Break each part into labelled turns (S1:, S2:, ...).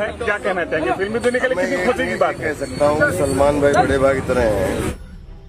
S1: है, क्या कहना चाहेंगे? फिल्मी दुनिया के लिए कितनी खुशी की बात है?
S2: कह सकता हूँ सलमान भाई बड़े भाई की तरह हैं।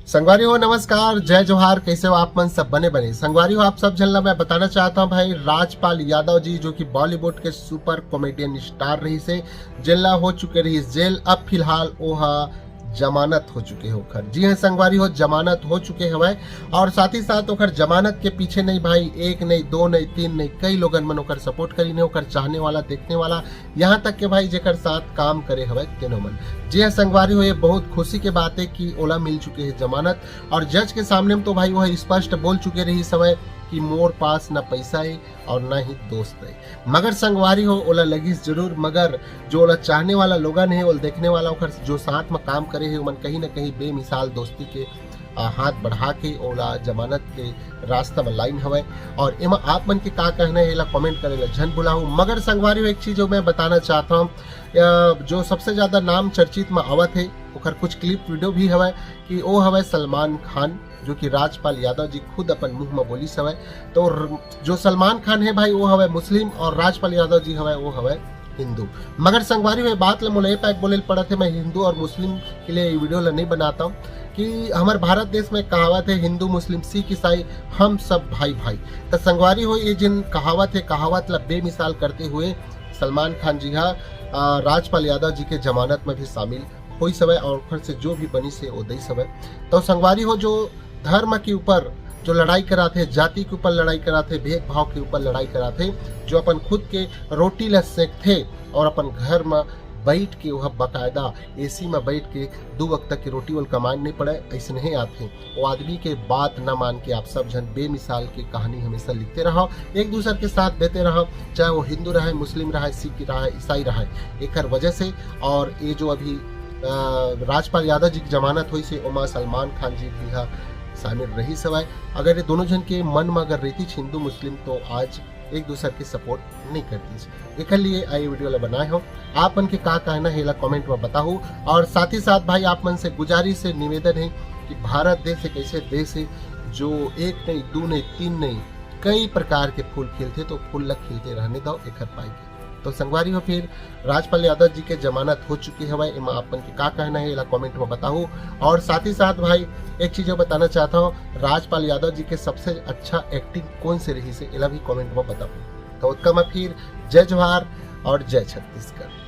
S3: संगवारी हो नमस्कार, जय जोहार, कैसे हो आप मन सब बने बने। संगवारी हो आप सब झलना मैं बताना चाहता हूं भाई, राजपाल यादव जी जो कि बॉलीवुड के सुपर कॉमेडियन स्टार रही से जेला हो चुके रही जेल, अब फिलहाल ओहा जमानत हो चुके होकर। जी हाँ संगवारी हो, जमानत हो चुके हवाए और साथ ही साथ ओकर जमानत के पीछे नहीं भाई एक नहीं दो नहीं तीन नहीं कई लोगन मन ओकर सपोर्ट करी ने, ओकर चाहने वाला देखने वाला, यहाँ तक के भाई जेकर साथ काम करे हवाए तेनो मन। जी हाँ संगवारी हो, ये बहुत खुशी के बात है कि ओला मिल चुके हैं जमानत और जज के सामने में तो भाई वह स्पष्ट बोल चुके रही समय कि मोर पास न पैसा है और न ही दोस्त है, मगर संगवारी हो ओला लगिस जरूर, मगर जो ओला चाहने वाला लोगन है, ओला देखने वाला ओकर जो साथ में काम करे है उमन कहीं न कहीं बेमिसाल दोस्ती के हाथ बढ़ा के ओला जमानत के रास्ता में लाइन हवे। और एमा आप मन के का कहना है एला कमेंट करेला झन बुलाऊं। मगर संगवारी हो एक चीज जो मैं बताना चाहता हूँ, जो सबसे ज्यादा नाम चर्चित में आवत है ओकर कुछ क्लिप वीडियो भी हवे कि वो हवे सलमान खान, जो कि राजपाल यादव जी खुद अपन मुंह में बोली सवे। तो जो सलमान खान है भाई वो हवे मुस्लिम और राजपाल यादव जी हवे वो हवे हिंदू। मगर संगवारी हुए बात मोले पैक बोले पड़ा थे, मैं हिंदू और मुस्लिम के लिए वीडियो नहीं बनाता हूँ कि हमारे भारत देश में कहावत है हिंदू मुस्लिम सिख ईसाई हम सब भाई भाई। तो संगवारी हो ये जिन कहावत है कहावत ला बेमिसाल करते हुए सलमान खान जी हाँ राजपाल यादव जी के जमानत में भी शामिल हो सवे और फिर से जो भी बनी से वो दई सवे। तो संगवारी हो जो धर्म के ऊपर जो लड़ाई कराते, जाति के ऊपर लड़ाई कराते, भेदभाव के ऊपर लड़ाई कराते, जो अपन खुद के रोटी ला सेकते और अपन घर में बैठ के वह बाकायदा एसी में बैठ के 2 वक्त तक की रोटी वाल कमान नहीं पड़े, ऐसे नहीं आते। वो आदमी के बात न मान के आप सब जन बेमिसाल की कहानी हमेशा लिखते रहो, एक दूसरे के साथ देते रहो, चाहे वो हिंदू रहे, मुस्लिम रहे, सिख रहे, ईसाई रहे। एक वजह से और ये जो अभी राजपाल यादव जी की जमानत हुई से उमा सलमान खान जी भी शामिल रही सवाए। अगर ये दोनों जन के मन में अगर रहती हिंदू मुस्लिम तो आज एक दूसरे की सपोर्ट नहीं करती। एक लिए आई वीडियो ला बनाए हो, आप मन के का कहना है ला कमेंट में बताओ। और साथ ही साथ भाई आप मन से गुजारिश है, निवेदन है कि भारत देश एक ऐसे देश है जो एक नहीं दो नहीं तीन नहीं कई प्रकार के फूल खिलते, तो फूल लग खिलते रहने दो एक पाएंगे। तो संगवारी हो फिर राजपाल यादव जी के जमानत हो चुकी है भाई, इमा अपन के का कहना है ला कमेंट में बताओ। और साथ ही साथ भाई एक चीज बताना चाहता हूँ, राजपाल यादव जी के सबसे अच्छा एक्टिंग कौन से रही से इला भी कमेंट में बताओ। तो उसका मैं फिर जय जोहार और जय छत्तीसगढ़।